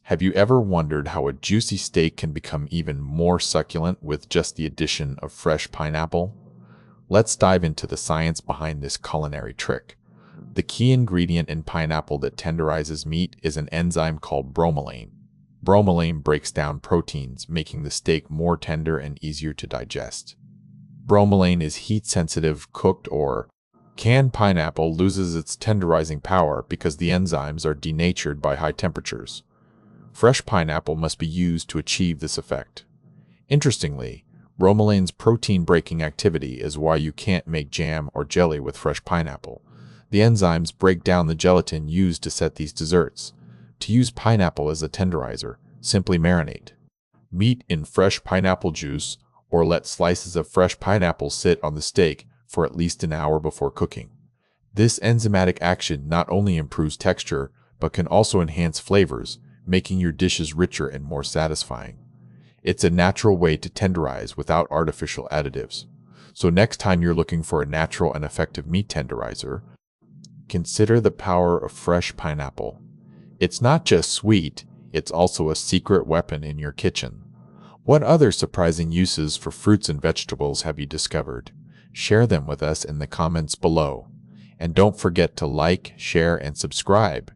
Have you ever wondered how a juicy steak can become even more succulent with just the addition of fresh pineapple? Let's dive into the science behind this culinary trick. The key ingredient in pineapple that tenderizes meat is an enzyme called bromelain. Bromelain breaks down proteins, making the steak more tender and easier to digest. Bromelain is heat-sensitive. Cooked or canned pineapple loses its tenderizing power because the enzymes are denatured by high temperatures. Fresh pineapple must be used to achieve this effect. Interestingly, bromelain's protein-breaking activity is why you can't make jam or jelly with fresh pineapple. The enzymes break down the gelatin used to set these desserts. To use pineapple as a tenderizer, simply marinate meat in fresh pineapple juice or let slices of fresh pineapple sit on the steak for at least an hour before cooking. This enzymatic action not only improves texture, but can also enhance flavors, making your dishes richer and more satisfying. It's a natural way to tenderize without artificial additives. So next time you're looking for a natural and effective meat tenderizer, consider the power of fresh pineapple. It's not just sweet, it's also a secret weapon in your kitchen. What other surprising uses for fruits and vegetables have you discovered? Share them with us in the comments below. And don't forget to like, share, and subscribe.